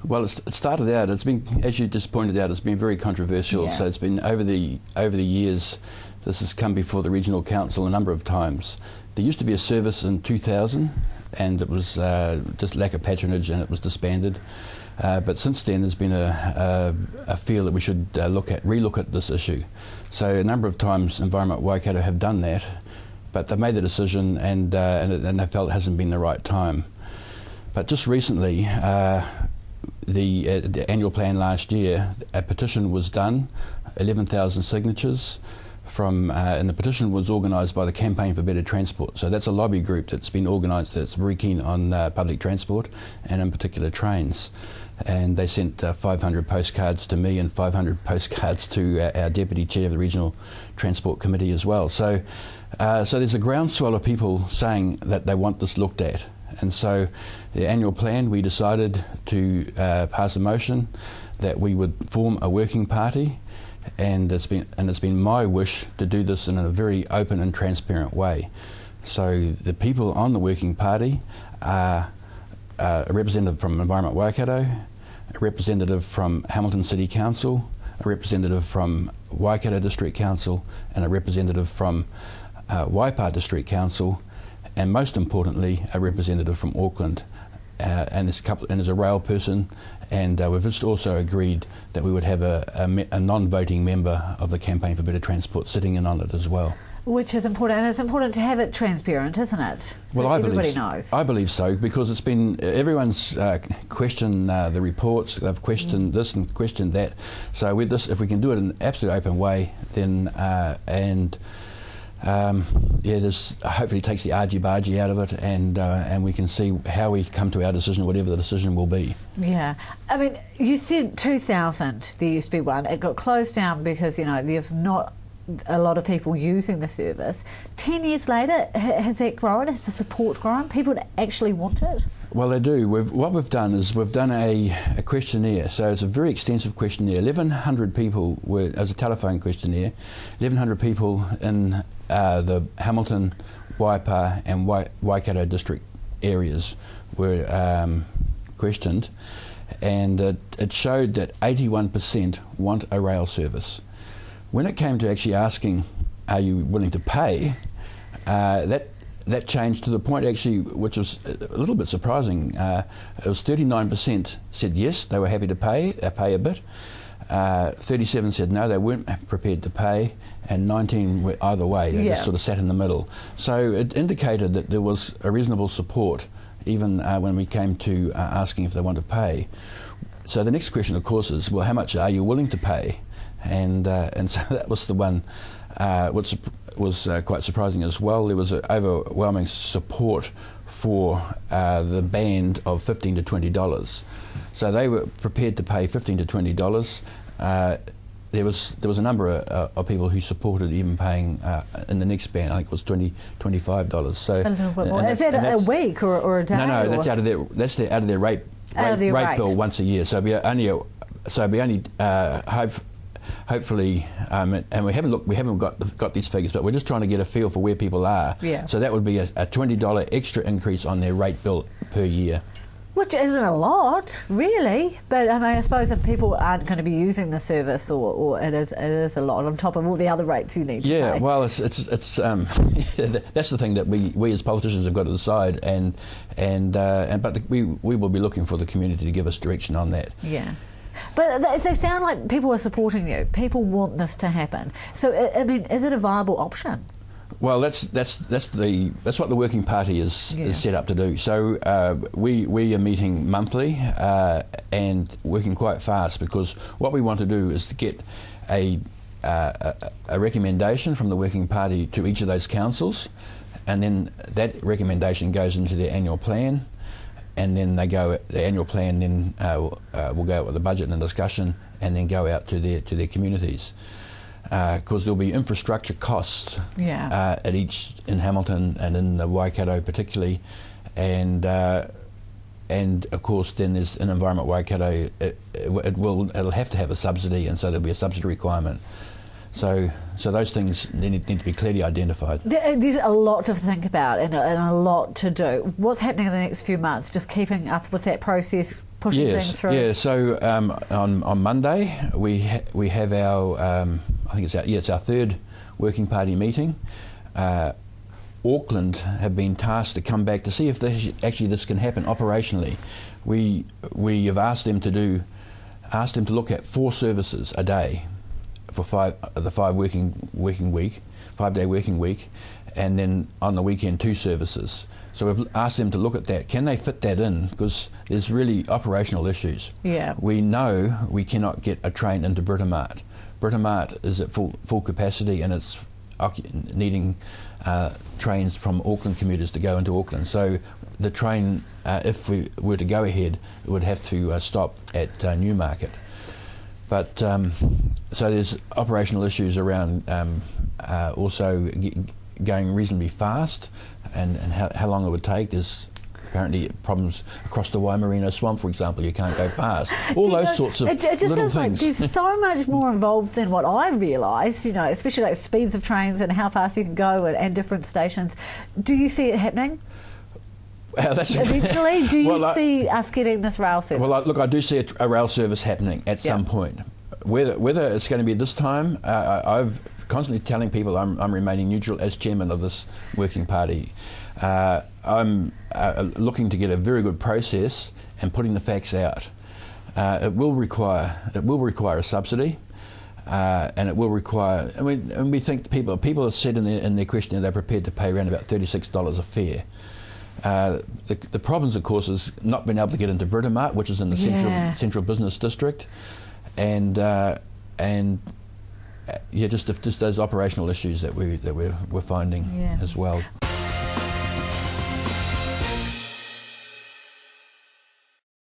Well, it started out. It's been, as you just pointed out, it's been very controversial. Yeah. So it's been over the years. This has come before the regional council a number of times. There used to be a service in 2000, and it was just lack of patronage, and it was disbanded. But since then, there's been a feel that we should relook at this issue. So a number of times, Environment Waikato have done that, but they've made the decision, and they felt it hasn't been the right time. But just recently, the annual plan last year, a petition was done, 11,000 signatures, and the petition was organised by the Campaign for Better Transport. So that's a lobby group that's been organised that's very keen on public transport, and in particular trains. And they sent 500 postcards to me and 500 postcards to our Deputy Chair of the Regional Transport Committee as well. So there's a groundswell of people saying that they want this looked at. And so the annual plan, we decided to pass a motion that we would form a working party, and it's been my wish to do this in a very open and transparent way. So the people on the working party are a representative from Environment Waikato, a representative from Hamilton City Council, a representative from Waikato District Council, and a representative from Waipa District Council, and most importantly, a representative from Auckland. And there's a rail person, and we've just also agreed that we would have a non-voting member of the Campaign for Better Transport sitting in on it as well. Which is important, and it's important to have it transparent, isn't it? So well, everybody knows. I believe so, because it's been everyone's questioned the reports. They've questioned this and questioned that. So with this, if we can do it in an absolute open way, then this hopefully takes the argy-bargy out of it, and we can see how we come to our decision, whatever the decision will be. Yeah, I mean, you said 2000 there used to be one. It got closed down because there's not a lot of people using the service. 10 years later, has that grown? Has the support grown? People actually want it? Well, they do. What we've done is we've done a questionnaire. So it's a very extensive questionnaire. 1,100 people as a telephone questionnaire. 1,100 people in the Hamilton, Waipa and Waikato district areas were questioned, and it showed that 81% want a rail service. When it came to actually asking, are you willing to pay, that changed to the point actually, which was a little bit surprising. It was 39% said yes, they were happy to pay a bit. 37 said no, they weren't prepared to pay, and 19 were either way. They just sort of sat in the middle. So it indicated that there was a reasonable support, even when we came to asking if they want to pay. So the next question, of course, is, well, how much are you willing to pay? And so that was the one which was quite surprising as well. There was overwhelming support for the band of $15 to $20. So they were prepared to pay $15 to $20. There was a number of people who supported even paying in the next band. I think it was $20, $25. So a little bit more. Is that a week or a day? No, that's out of their rate bill once a year. So it'll be only hopefully, and we haven't got these figures, but we're just trying to get a feel for where people are. Yeah. So that would be a $20 extra increase on their rate bill per year. Which isn't a lot, really, but I suppose if people aren't going to be using the service, or it is a lot on top of all the other rates you need to pay. Yeah, well, it's that's the thing that we as politicians have got to decide, but we will be looking for the community to give us direction on that. Yeah. But they sound like people are supporting you. People want this to happen. So, I mean, is it a viable option? Well, that's what the working party is set up to do. So we are meeting monthly and working quite fast, because what we want to do is to get a recommendation from the working party to each of those councils, and then that recommendation goes into their annual plan. And then the annual plan then will go out with the budget and a discussion, and then go out to their communities. Because there'll be infrastructure costs at each, in Hamilton and in the Waikato particularly, and of course then there's an Environment Waikato. It'll have to have a subsidy, and so there'll be a subsidy requirement. So those things need to be clearly identified. There's a lot to think about and a lot to do. What's happening in the next few months? Just keeping up with that process, pushing things through. Yeah. So on Monday we have our I think it's our third working party meeting. Auckland have been tasked to come back to see if this can happen operationally. We have asked them to look at 4 services a day for 5 day working week, and then on the weekend 2 services. So we've asked them to look at that. Can they fit that in? Because there's really operational issues. Yeah. We know we cannot get a train into Britomart. Britomart is at full capacity, and it's needing trains from Auckland commuters to go into Auckland. So the train, if we were to go ahead, it would have to stop at Newmarket. But so there's operational issues around also going reasonably fast, and how long it would take. There's apparently problems across the Waimarino Swamp, for example. You can't go fast. All those sorts of it just little feels things. Like there's so much more involved than what I realised, especially like speeds of trains and how fast you can go and different stations. Do you see it happening? Eventually, do you see us getting this rail service? Well, look, I do see a rail service happening at some point. Whether it's going to be this time, I've constantly telling people I'm remaining neutral as chairman of this working party. I'm looking to get a very good process and putting the facts out. It will require a subsidy, and it will require. And we think people have said in their questionnaire they're prepared to pay around about $36 a fare. The problems, of course, is not being able to get into Britomart, which is in the central business district, and just those operational issues that we're finding as well.